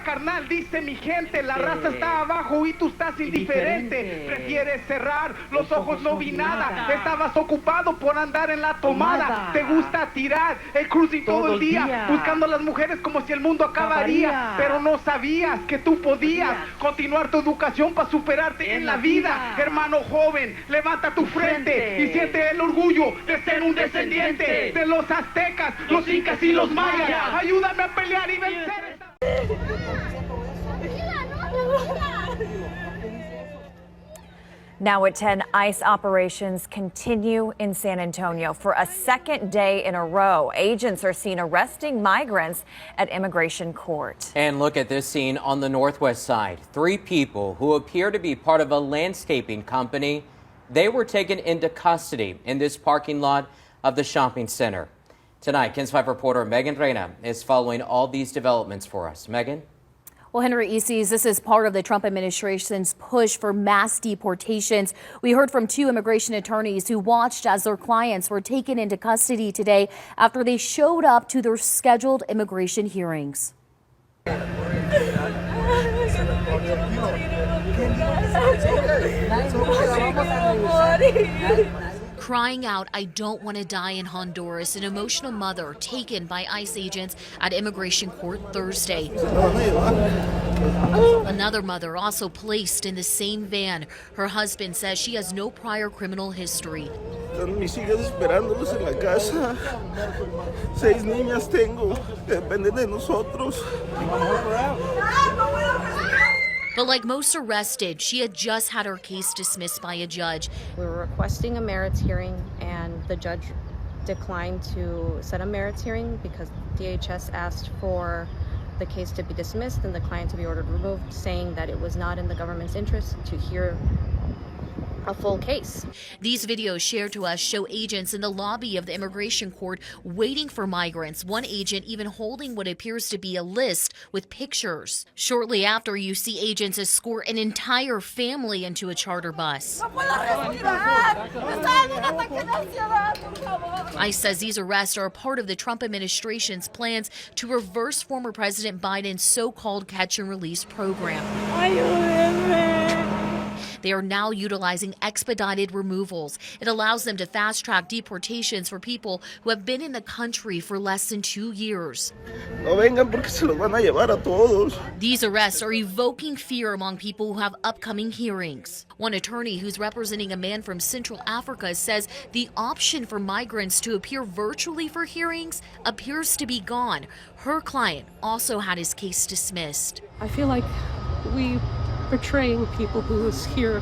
carnal, dice mi gente, la raza está abajo y tú estás indiferente. Prefieres cerrar los ojos, no vi nada. Estabas ocupado por andar en la tomada. Te gusta tirar el cruising todo el día, buscando a las mujeres como si el mundo acabaría. Pero no sabías que tú podías continuar tu educación para superarte en la vida. Hermano joven, levanta tu frente y siente el orgullo de ser un descendiente de los aztecas, los incas y los mayas. Ayúdame a pelear y vencer esta... Now at 10, ICE operations continue in San Antonio. For a second day in a row, agents are seen arresting migrants at immigration court. And look at this scene on the northwest side. 3 people who appear to be part of a landscaping company. They were taken into custody in this parking lot of the shopping center. Tonight, KENS 5 reporter Megan Reyna is following all these developments for us. Megan? Well, Henry Easties, this is part of the Trump administration's push for mass deportations. We heard from 2 immigration attorneys who watched as their clients were taken into custody today after they showed up to their scheduled immigration hearings. Crying out, "I don't want to die in Honduras," an emotional mother taken by ICE agents at immigration court Thursday. Another mother also placed in the same van. Her husband says she has no prior criminal history. Mis hijas esperándolos en la casa. 6 niñas tengo que dependen de nosotros. But like most arrested, she had just had her case dismissed by a judge. We were requesting a merits hearing, and the judge declined to set a merits hearing because DHS asked for the case to be dismissed and the client to be ordered removed, saying that it was not in the government's interest to hear a full case. These videos shared to us show agents in the lobby of the immigration court waiting for migrants, one agent even holding what appears to be a list with pictures. Shortly after, you see agents escort an entire family into a charter bus. ICE says these arrests are a part of the Trump administration's plans to reverse former President Biden's so-called catch-and-release program. They are now utilizing expedited removals. It allows them to fast-track deportations for people who have been in the country for less than 2 years. No vengan porque se los van a llevar a todos. These arrests are evoking fear among people who have upcoming hearings. One attorney who's representing a man from Central Africa says the option for migrants to appear virtually for hearings appears to be gone. Her client also had his case dismissed. I feel like we portraying people who is here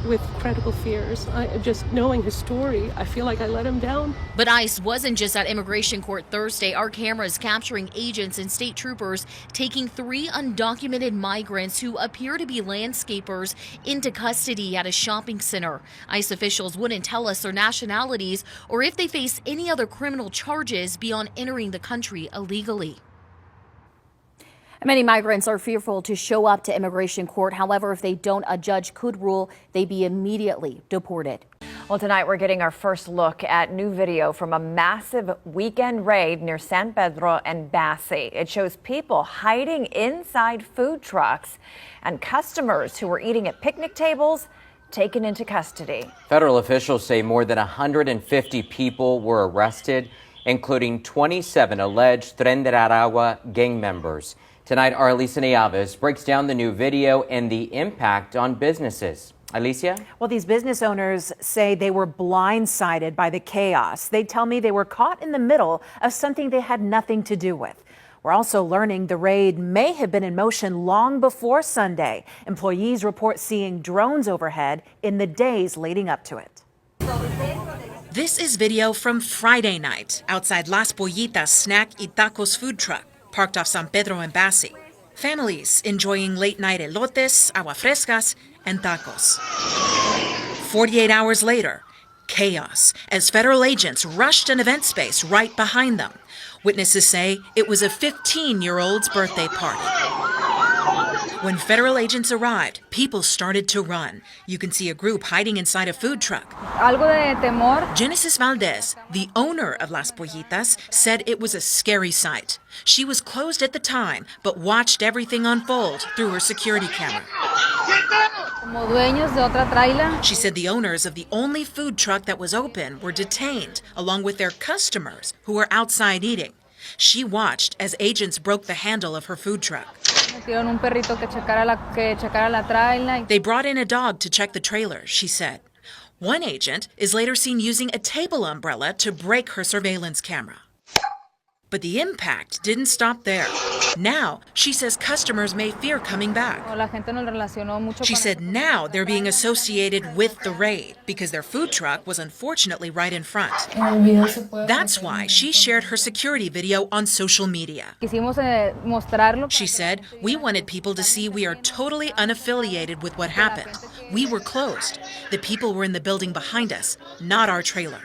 with credible fears. Just knowing his story, I feel like I let him down. But ICE wasn't just at immigration court Thursday. Our cameras capturing agents and state troopers taking 3 undocumented migrants who appear to be landscapers into custody at a shopping center. ICE officials wouldn't tell us their nationalities or if they face any other criminal charges beyond entering the country illegally. Many migrants are fearful to show up to immigration court. However, if they don't, a judge could rule they be immediately deported. Well, tonight we're getting our first look at new video from a massive weekend raid near San Pedro and Bassi. It shows people hiding inside food trucks and customers who were eating at picnic tables taken into custody. Federal officials say more than 150 people were arrested, including 27 alleged Tren de Aragua gang members. Tonight, our Alicia Nieves breaks down the new video and the impact on businesses. Alicia? Well, these business owners say they were blindsided by the chaos. They tell me they were caught in the middle of something they had nothing to do with. We're also learning the raid may have been in motion long before Sunday. Employees report seeing drones overhead in the days leading up to it. This is video from Friday night outside Las Pollitas Snack y Tacos food truck, parked off San Pedro and Bassi. Families enjoying late-night elotes, agua frescas, and tacos. 48 hours later, chaos as federal agents rushed an event space right behind them. Witnesses say it was a 15-year-old's birthday party. When federal agents arrived, people started to run. You can see a group hiding inside a food truck. Algo de temor. Genesis Valdez, the owner of Las Pollitas, said it was a scary sight. She was closed at the time, but watched everything unfold through her security camera. Como dueños de otra traila. She said the owners of the only food truck that was open were detained, along with their customers who were outside eating. She watched as agents broke the handle of her food truck. Metieron un perrito que checara la traila. They brought in a dog to check the trailer, she said. One agent is later seen using a table umbrella to break her surveillance camera. But the impact didn't stop there. Now, she says customers may fear coming back. La gente nos relacionó mucho She con said now they're being associated with the raid because their food truck was unfortunately right in front. That's why she shared her security video on social media. Quisimos mostrarlo. She said, we wanted people to see we are totally unaffiliated with what happened. We were closed. The people were in the building behind us, not our trailer.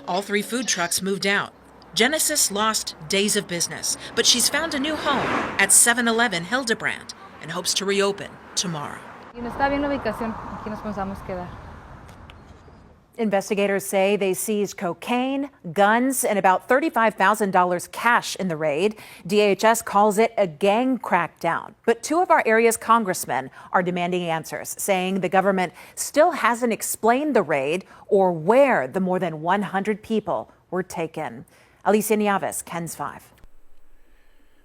All 3 food trucks moved out. Genesis lost days of business, but she's found a new home at 7-Eleven Hildebrand and hopes to reopen tomorrow. Y no está bien la ubicación. Aquí nos pensamos quedar. Investigators say they seized cocaine, guns, and about $35,000 cash in the raid. DHS calls it a gang crackdown. But 2 of our area's congressmen are demanding answers, saying the government still hasn't explained the raid or where the more than 100 people were taken. Alicia Nieves, KENS 5.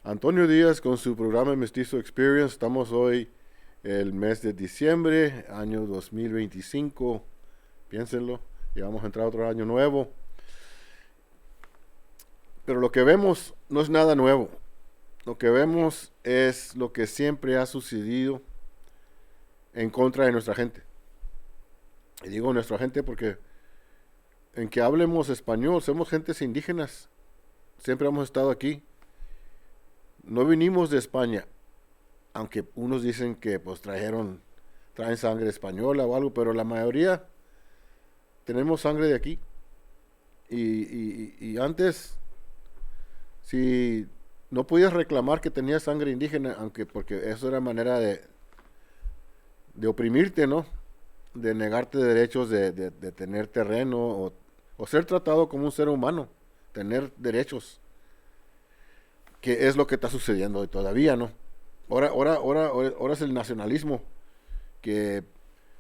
Antonio Díaz con su programa Mestizo Experience. Estamos hoy el mes de diciembre, año 2025. Piénsenlo, ya vamos a entrar a otro año nuevo. Pero lo que vemos no es nada nuevo. Lo que vemos es lo que siempre ha sucedido en contra de nuestra gente. Y digo nuestra gente porque en que hablemos español, somos gentes indígenas. Siempre hemos estado aquí. No vinimos de España, aunque unos dicen que pues traen sangre española o algo, pero la mayoría tenemos sangre de aquí. Y antes, si no podías reclamar que tenías sangre indígena, porque eso era manera de oprimirte, ¿no? De negarte derechos de tener terreno o ser tratado como un ser humano, tener derechos, que es lo que está sucediendo hoy todavía, ¿no? Ahora es el nacionalismo, que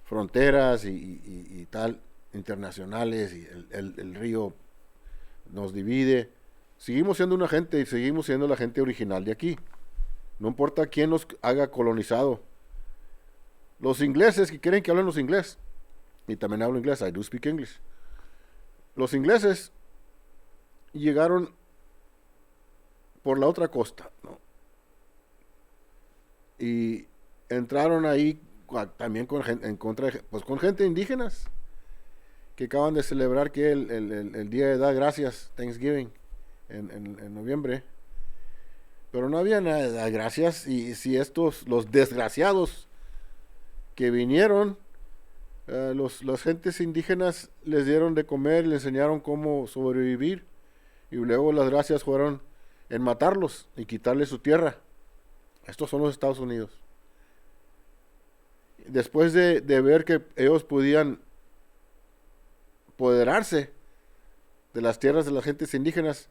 fronteras y tal, internacionales, y el río nos divide. Seguimos siendo una gente y seguimos siendo la gente original de aquí. No importa quién nos haga colonizado. Los ingleses que quieren que hablen los inglés, y también hablo inglés, I do speak English. Los ingleses llegaron por la otra costa, ¿no? Y entraron ahí también con gente indígenas que acaban de celebrar que el Día de Dar Gracias, Thanksgiving, en noviembre. Pero no había nada de dar gracias, y si los desgraciados que vinieron, las gentes indígenas les dieron de comer, les enseñaron cómo sobrevivir, y luego las gracias fueron en matarlos y quitarles su tierra. Estos son los Estados Unidos. Después de ver que ellos podían apoderarse de las tierras de las gentes indígenas,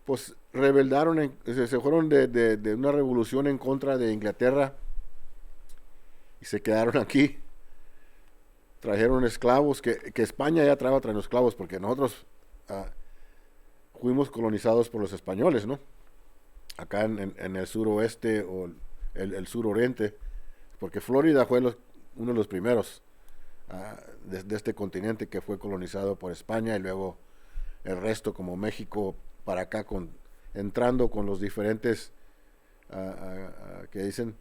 pues rebeldaron, se fueron de una revolución en contra de Inglaterra y se quedaron aquí. Trajeron esclavos, que España ya trayendo esclavos, porque nosotros fuimos colonizados por los españoles, ¿no? Acá en el suroeste o el suroriente, porque Florida fue uno de los primeros de este continente que fue colonizado por España, y luego el resto, como México, para acá, entrando con los diferentes que dicen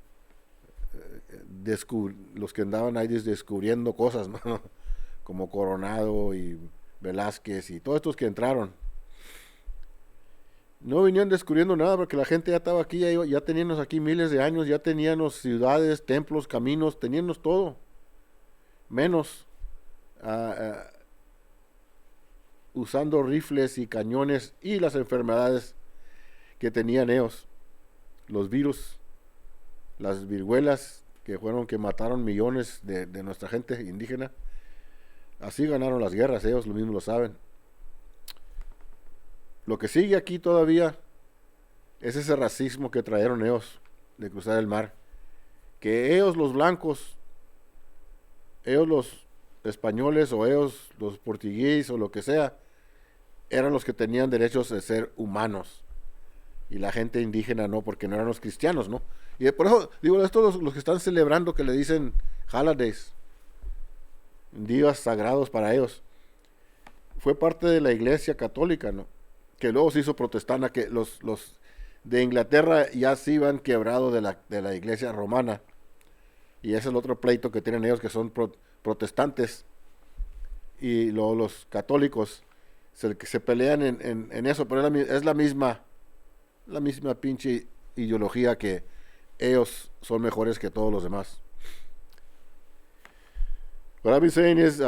los que andaban ahí descubriendo cosas, ¿no? Como Coronado y Velázquez y todos estos que entraron. No venían descubriendo nada, porque la gente ya estaba aquí, ya teníamos aquí miles de años, ya teníamos ciudades, templos, caminos, teníamos todo, menos usando rifles y cañones y las enfermedades que tenían ellos, los virus, las viruelas que mataron millones de nuestra gente indígena. Así ganaron las guerras, ellos lo mismo lo saben. Lo que sigue aquí todavía es ese racismo que trajeron ellos de cruzar el mar. Que ellos los blancos, ellos los españoles o ellos los portugueses o lo que sea, eran los que tenían derechos de ser humanos. Y la gente indígena no, porque no eran los cristianos, ¿no? Y por eso digo, estos los que están celebrando, que le dicen holidays, días sagrados para ellos, fue parte de la iglesia católica, ¿no? Que luego se hizo protestante, que los de Inglaterra ya se iban quebrado de la iglesia romana. Y ese es el otro pleito que tienen ellos, que son protestantes. Y luego los católicos se pelean en eso, pero es la misma pinche ideología, que ellos son mejores que todos los demás. What I've been saying is,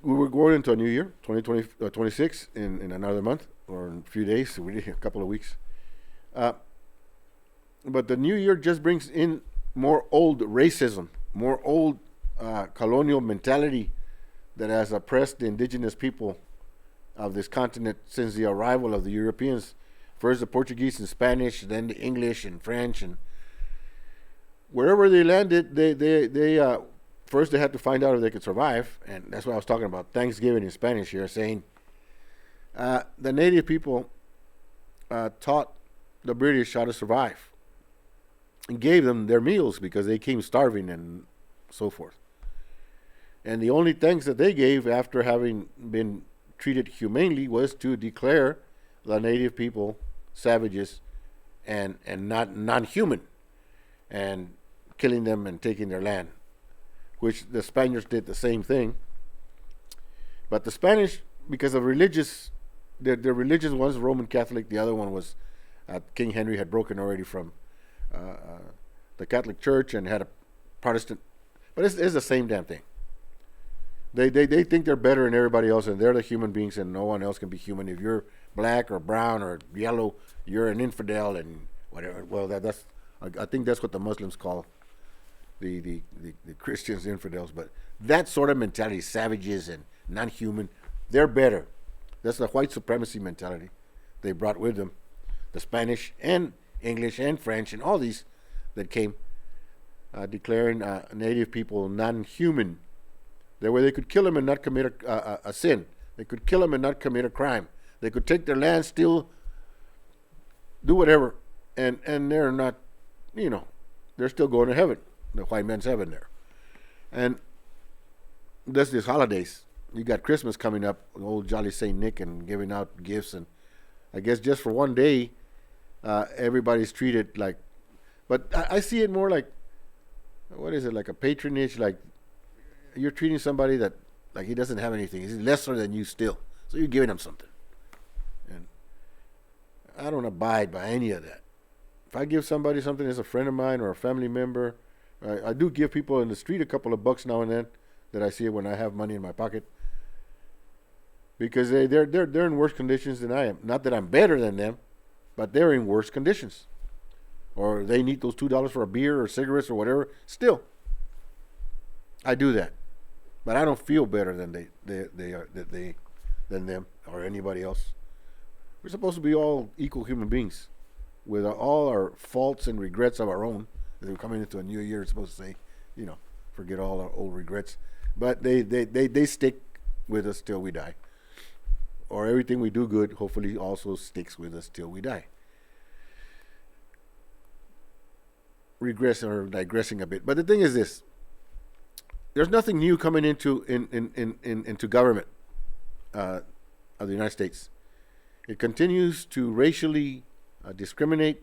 we're going into a new year, 2026, in another month, or in a few days, a couple of weeks. But the new year just brings in more old racism, more old colonial mentality that has oppressed the indigenous people of this continent since the arrival of the Europeans. First the Portuguese and Spanish, then the English and French, and wherever they landed, they first they had to find out if they could survive, and that's what I was talking about, Thanksgiving in Spanish here, saying the native people taught the British how to survive and gave them their meals because they came starving and so forth. And the only thanks that they gave after having been treated humanely was to declare the native people savages and not non-human, and killing them and taking their land, which the Spaniards did the same thing. But the Spanish, because of religious, their religious one's Roman Catholic, the other one was King Henry had broken already from the Catholic Church and had a Protestant, but it's the same damn thing. They think they're better than everybody else, and they're the human beings, and no one else can be human. If you're black or brown or yellow, you're an infidel and whatever. Well, that's I think that's what the Muslims call the Christians infidels. But that sort of mentality, savages and non-human, they're better. That's the white supremacy mentality they brought with them. The Spanish and English and French and all these that came declaring native people non-human. That way they could kill them and not commit a sin. They could kill them and not commit a crime. They could take their land, steal, do whatever, and they're not, they're still going to heaven, the white man's heaven there. And that's these holidays. You got Christmas coming up, old Jolly St. Nick, and giving out gifts, and I guess just for one day, everybody's treated like, but I see it more like, what is it, like a patronage, like you're treating somebody that like he doesn't have anything. He's lesser than you still. So you're giving him something. And I don't abide by any of that. If I give somebody something as a friend of mine or a family member, I do give people in the street a couple of bucks now and then that I see when I have money in my pocket. Because they're in worse conditions than I am. Not that I'm better than them, but they're in worse conditions. Or they need those $2 for a beer or cigarettes or whatever. Still, I do that. But I don't feel better than than them or anybody else. We're supposed to be all equal human beings with all our faults and regrets of our own. As we're coming into a new year, it's supposed to say, forget all our old regrets. But they stick with us till we die. Or everything we do good, hopefully also sticks with us till we die. Regressing or digressing a bit. But the thing is this. There's nothing new coming into government of the United States. It continues to racially discriminate.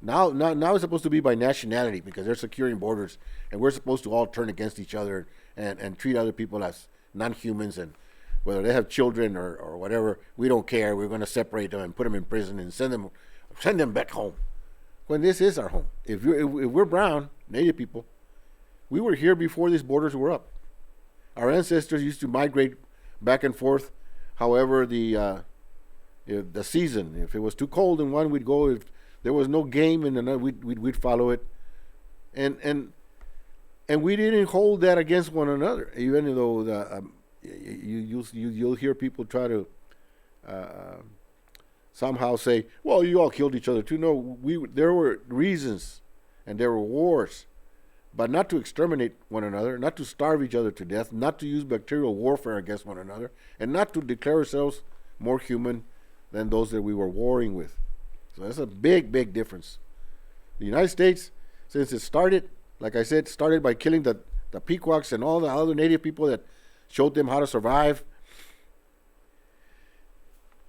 Now it's supposed to be by nationality because they're securing borders, and we're supposed to all turn against each other and treat other people as non-humans, and whether they have children or whatever, we don't care. We're going to separate them and put them in prison and send them back home. When this is our home. If we're brown, Native people, we were here before these borders were up. Our ancestors used to migrate back and forth. However, the season, if it was too cold in one, we'd go. If There was no game in the night. We'd follow it, and we didn't hold that against one another. Even though you'll hear people try to somehow say, "Well, you all killed each other too." No, there were reasons, and there were wars, but not to exterminate one another, not to starve each other to death, not to use bacterial warfare against one another, and not to declare ourselves more human than those that we were warring with. So that's a big, big difference. The United States, since it started, like I said, started by killing the Pequots and all the other native people that showed them how to survive,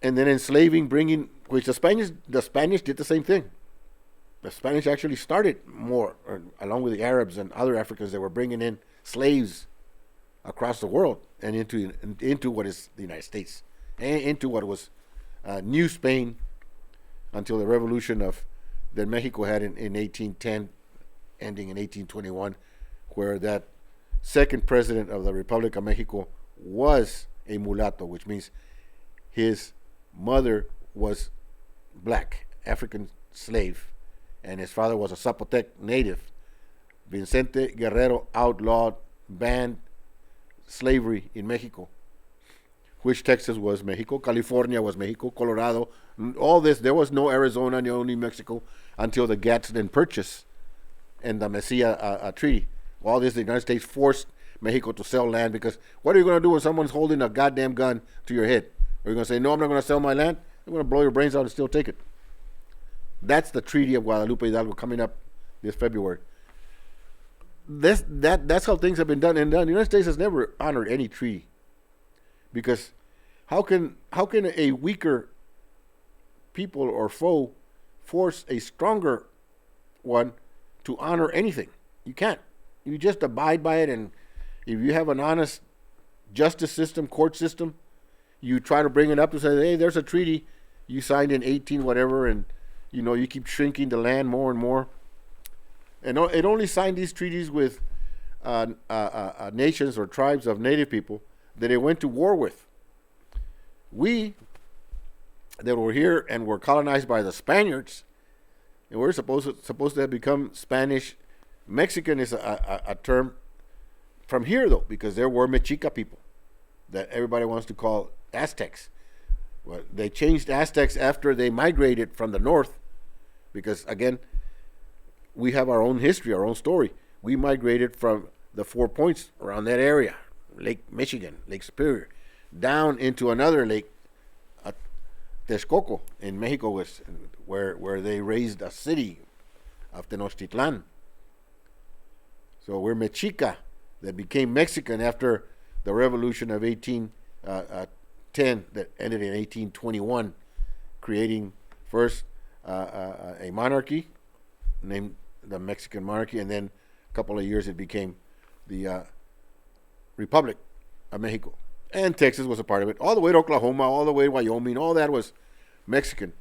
and then enslaving, bringing, which the Spanish did the same thing. The Spanish actually started more, along with the Arabs and other Africans that were bringing in slaves across the world and into what is the United States, and into what was New Spain, until the revolution that Mexico had in 1810, ending in 1821, where that second president of the Republic of Mexico was a mulatto, which means his mother was black, African slave, and his father was a Zapotec native. Vicente Guerrero outlawed, banned slavery in Mexico, which Texas was Mexico, California was Mexico, Colorado, all this. There was no Arizona, no New Mexico, until the Gadsden Purchase and the Mesilla Treaty. All this, the United States forced Mexico to sell land, because what are you going to do when someone's holding a goddamn gun to your head? Are you going to say, no, I'm not going to sell my land? I'm going to blow your brains out and still take it. That's the Treaty of Guadalupe Hidalgo coming up this February. That's how things have been done. And the United States has never honored any treaty, because how can a weaker people or foe force a stronger one to honor anything? You can't. You just abide by it, and if you have an honest justice system, court system, you try to bring it up to say, hey, there's a treaty you signed in 18 whatever, and you keep shrinking the land more and more. And it only signed these treaties with nations or tribes of native people that it went to war with. We that were here and were colonized by the Spaniards, and we're supposed to have become Spanish. Mexican is a term from here, though, because there were Mexica people that everybody wants to call Aztecs. Well, they changed Aztecs after they migrated from the north, because, again, we have our own history, our own story. We migrated from the 4 Points around that area, Lake Michigan, Lake Superior, down into another lake, Texcoco in Mexico, where they raised a city of Tenochtitlan. So we're Mexica that became Mexican after the revolution of 1810 that ended in 1821, creating first a monarchy named the Mexican monarchy, and then a couple of years it became the Republic of Mexico. And Texas was a part of it, all the way to Oklahoma, all the way to Wyoming. All that was Mexican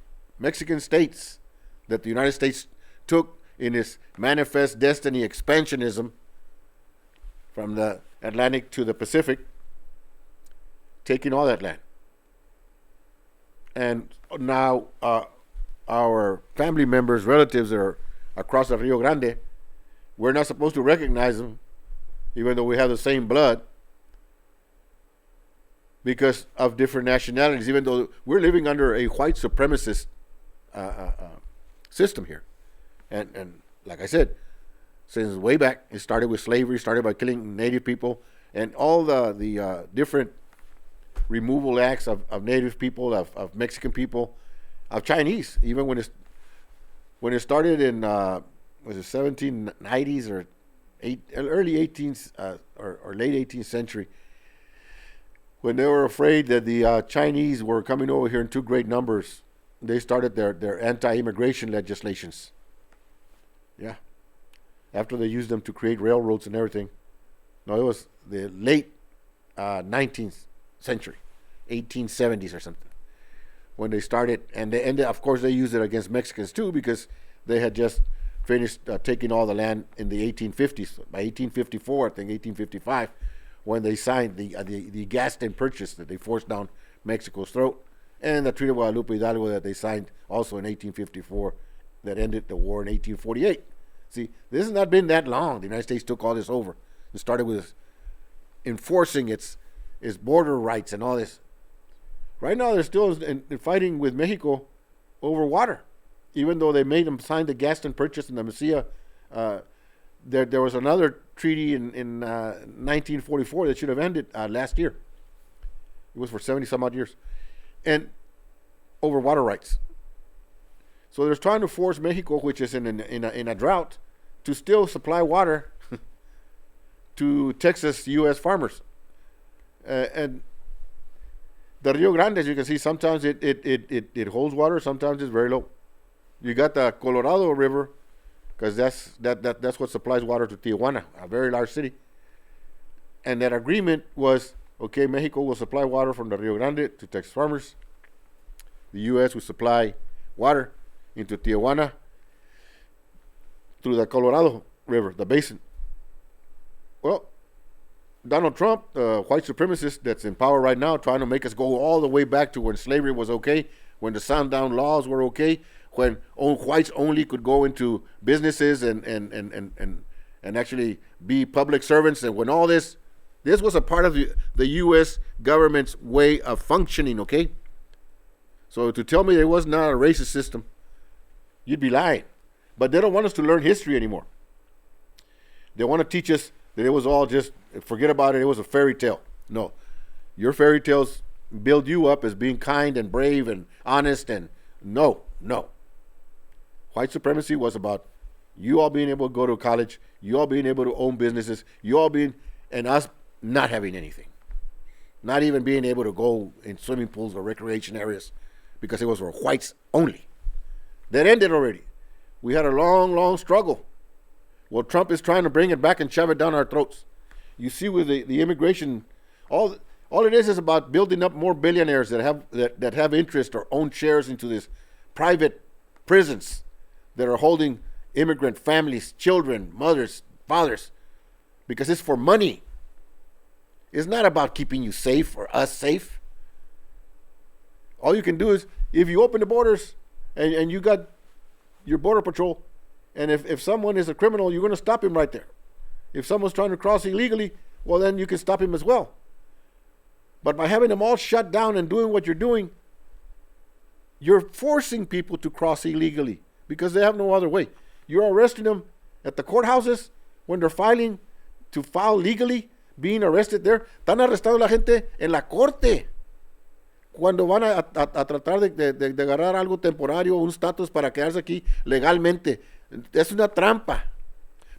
states that the United States took in its manifest destiny expansionism from the Atlantic to the Pacific, taking all that land. And now our family members, relatives that are across the Rio Grande, we're not supposed to recognize them, even though we have the same blood, because of different nationalities, even though we're living under a white supremacist system here. And like I said, since way back, it started with slavery, started by killing native people, and all the different removal acts of native people, of Mexican people, of Chinese. Even when it started in was it 1790s or early 18th or late 18th century, when they were afraid that the Chinese were coming over here in too great numbers, they started their anti-immigration legislations. Yeah. After they used them to create railroads and everything. No, it was the late 19th century, 1870s or something, when they started. And of course, they used it against Mexicans too, because they had just finished taking all the land in the 1850s. By 1854, I think 1855, when they signed the Gadsden Purchase that they forced down Mexico's throat, and the Treaty of Guadalupe Hidalgo that they signed also in 1854, that ended the war in 1848. See, this has not been that long. The United States took all this over. It started with enforcing its border rights and all this. Right now, they're still fighting with Mexico over water, even though they made them sign the Gaston Purchase and the Mestizo. There was another treaty in 1944 that should have ended last year. It was for 70 some odd years, and over water rights. So they're trying to force Mexico, which is in a drought, to still supply water to Texas U.S. farmers. And the Rio Grande, as you can see, sometimes it holds water, sometimes it's very low. You got the Colorado River, because that's what supplies water to Tijuana, a very large city. And that agreement was, okay, Mexico will supply water from the Rio Grande to Texas farmers. The U.S. will supply water into Tijuana through the Colorado River, the basin. Well, Donald Trump, the white supremacist that's in power right now, trying to make us go all the way back to when slavery was okay, when the Sundown laws were okay, when whites only could go into businesses and actually be public servants, and when all this was a part of the U.S. government's way of functioning, okay? So to tell me it was not a racist system, you'd be lying. But they don't want us to learn history anymore. They want to teach us that it was all just, forget about it, it was a fairy tale. No. Your fairy tales build you up as being kind and brave and honest, and no. White supremacy was about you all being able to go to college, you all being able to own businesses, you all being, and us not having anything. Not even being able to go in swimming pools or recreation areas, because it was for whites only. That ended already. We had a long struggle. Well, Trump is trying to bring it back and shove it down our throats. You see with the immigration, all it is about building up more billionaires that have interest or own shares into these private prisons that are holding immigrant families, children, mothers, fathers, because it's for money. It's not about keeping you safe or us safe. All you can do is, if you open the borders and you got your border patrol, and if someone is a criminal, you're going to stop him right there. If someone's trying to cross illegally, well, then you can stop him as well. But by having them all shut down and doing what you're doing, you're forcing people to cross illegally because they have no other way. You're arresting them at the courthouses when they're filing to file legally, being arrested there. Están arrestando a la gente en la corte cuando van a tratar de agarrar algo temporario, un estatus para quedarse aquí legalmente. Es una trampa.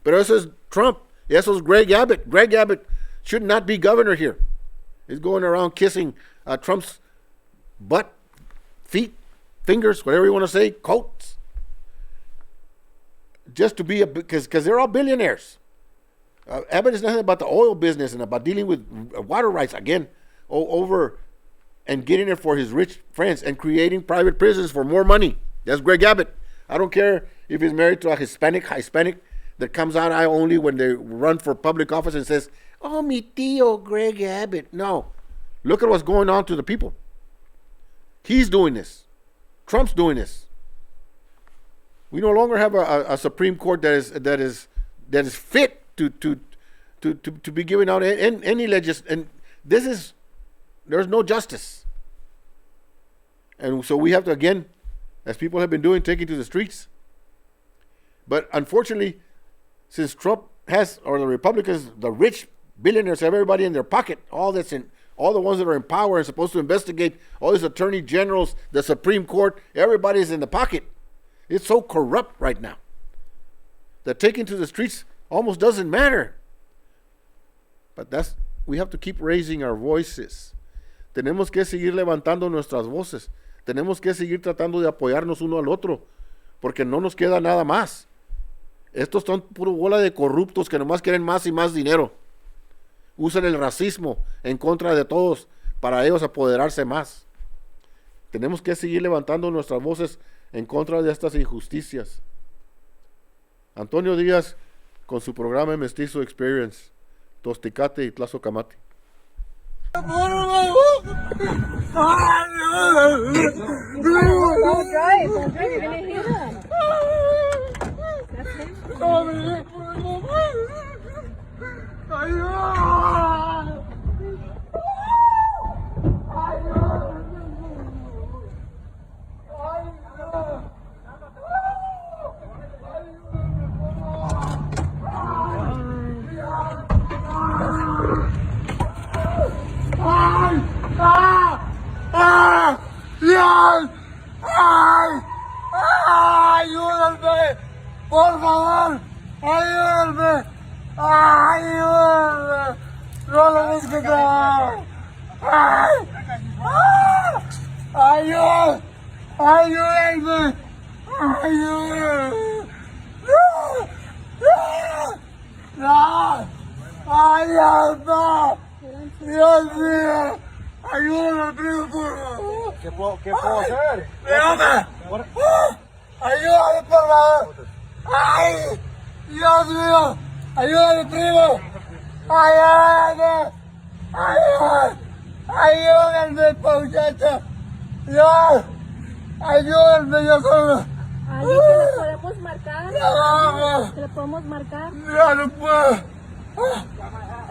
Pero eso es Trump. Eso es Greg Abbott. Greg Abbott should not be governor here. He's going around kissing Trump's butt, feet, fingers, whatever you want to say, coats. Just to be because they're all billionaires. Abbott is nothing about the oil business and about dealing with water rights again over and getting it for his rich friends and creating private prisons for more money. That's Greg Abbott. I don't care if he's married to a Hispanic that comes out eye only when they run for public office and says, "Oh, mi tío Greg Abbott." No. Look at what's going on to the people. He's doing this. Trump's doing this. We no longer have a Supreme Court that is fit to be giving out any legislation. And there's no justice. And so we have to, again, as people have been doing, taking to the streets. But unfortunately, since Trump has, or the Republicans, the rich billionaires have everybody in their pocket, all the ones that are in power and supposed to investigate, all these attorney generals, the Supreme Court, everybody's in the pocket. It's so corrupt right now that taking to the streets almost doesn't matter. But we have to keep raising our voices. Tenemos que seguir levantando nuestras voces. Tenemos que seguir tratando de apoyarnos uno al otro, porque no nos queda nada más. Estos son puro bola de corruptos que nomás quieren más y más dinero. Usan el racismo en contra de todos para ellos apoderarse más. Tenemos que seguir levantando nuestras voces en contra de estas injusticias. Antonio Díaz, con su programa Mestizo Experience, Tosticate y Tlazocamate. Don't drive, you're gonna hit him. ¡Ayúdenme! ¡Por favor! ¡Ayúdenme! ¡Ayúdenme! ¡No lo busques trabajo! ¡Ayúdenme! ¡Ayúdenme! ¡Ayúdenme! ¡No! ¡Ayúdenme! ¡Dios mío! ¡Ayúdame, primo, por favor! ¿Qué puedo hacer? ¡Ayúdame! ¡Ayúdame, por favor! ¡Ay! ¡Dios mío! ¡Ayúdame, primo! ¡Ayúdame! ¡Ayúdame! ¡Ayúdame, muchacho! ¡Dios! ¡Ayúdame, yo solo! ¿Alguien que le podemos marcar? ¡No! ¿Que le podemos marcar? ¡Ya no puedo!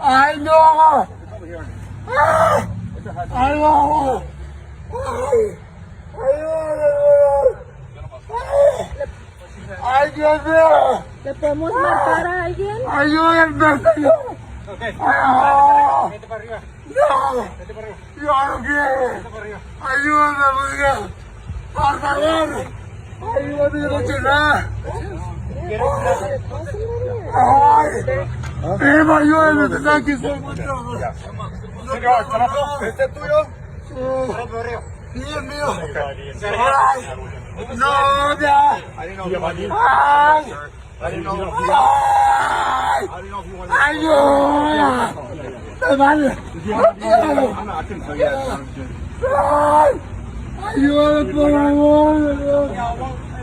¡Ay, no! ¡Ay, no! ¡Ay, Dios mío! ¿Le podemos marcar a alguien? ¡Ayúdenme, señor! Vete para arriba. ¡No! Vete para arriba. ¡Yo no quiero! Vete para arriba. ¡Ayúdenme, mujer! ¡Por favor! ¡Ayúdenme, yo no quiero nada! ¡Ay! ¡Primo, ayúdenme! ¡Se está aquí! Señor, ¿este es tuyo? ¡Sí, es mío! ¡Ay! ¡No, ya! ¡Ay! ¡Ay! ¡Ayuda! ¡Me vale! ¡Ay! ¡Ayúdame, por favor!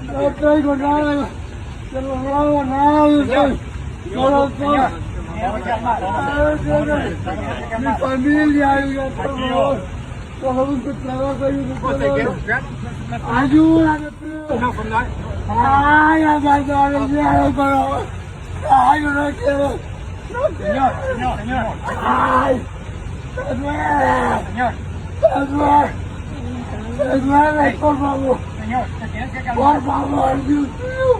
No traigo nada. No lo robo nada. No lo toco. Mi familia, ayuda, por favor. Por favor, busco trabajo, ayúdame. Ayúdame, primo. Ay, abandoname, por favor. Ay, yo no quiero. Señor. Ay, me duele. Señor. Me duele. Me duele, por favor. Señor, te tienes que calmar. Por favor, Dios mío.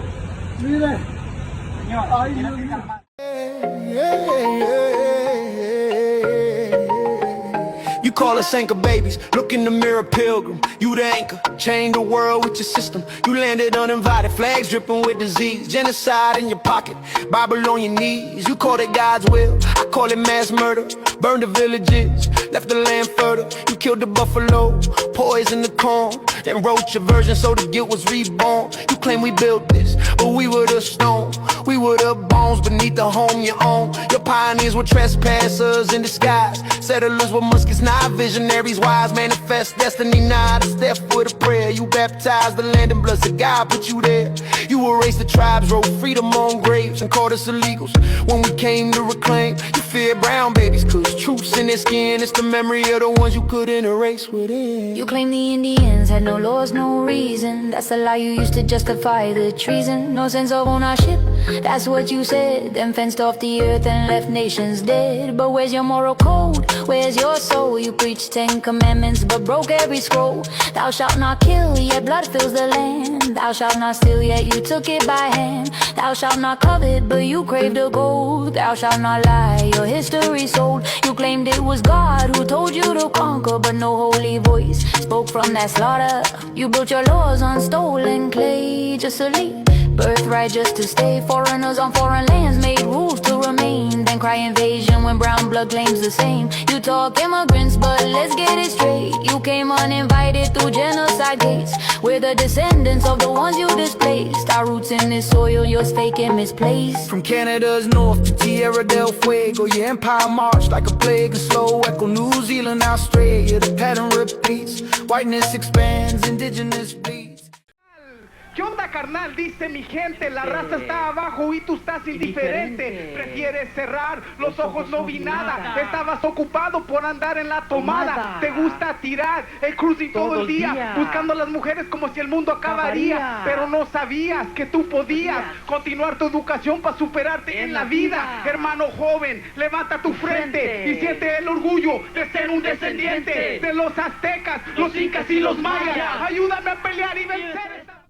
Mire. Señor, Ay, tienes Dios que mío. calmar. You call us anchor babies, look in the mirror, pilgrim. You the anchor, chain the world with your system. You landed uninvited, flags dripping with disease. Genocide in your pocket, Bible on your knees. You call it God's will, I call it mass murder. Burned the villages, left the land fertile. You killed the buffalo, poisoned the corn. Then wrote your version so the guilt was reborn. You claim we built this, but we were the stone. We were the bones beneath the home you own. Your pioneers were trespassers in disguise. Settlers with muskets, not visionaries. Wise manifest destiny, not a step with a prayer. You baptized the land in blood, so God put you there. You erased the tribes, wrote freedom on graves, and called us illegals. When we came to reclaim, you feared brown babies, cause truth's in their skin. It's the memory of the ones you couldn't erase within. You claim the Indians had no laws, no reason. That's a lie you used to justify the treason. No sense of ownership, that's what you said. Then fenced off the earth and left nations dead. But where's your moral code? Where's your soul? You preached 10 commandments but broke every scroll. Thou shalt not kill, yet blood fills the land. Thou shalt not steal, yet you took it by hand. Thou shalt not covet, but you craved the gold. Thou shalt not lie, your history sold. You claimed it was God who told you to conquer, but no holy voice spoke from that slaughter. You built your laws on stolen clay, just to leave birthright just to stay. Foreigners on foreign lands made rules to remain. Then cry invasion when brown blood claims the same. You talk immigrants, but let's get it straight. You came uninvited through genocide gates. We're the descendants of the ones you displaced. Our roots in this soil, yours fake and misplaced. From Canada's north to Tierra del Fuego, your empire marched like a plague and slow echo. New Zealand, Australia, the pattern repeats. Whiteness expands, indigenous bleeds. ¿Qué onda, carnal? Dice mi gente, la raza está abajo y tú estás indiferente. Prefieres cerrar los ojos, no vi nada. Estabas ocupado por andar en la tomada. Te gusta tirar el cruising todo el día, buscando a las mujeres como si el mundo acabaría. Pero no sabías que tú podías continuar tu educación para superarte en la vida. Hermano joven, levanta tu frente y siente el orgullo de ser un descendiente de los aztecas, los incas y los mayas. Ayúdame a pelear y vencer.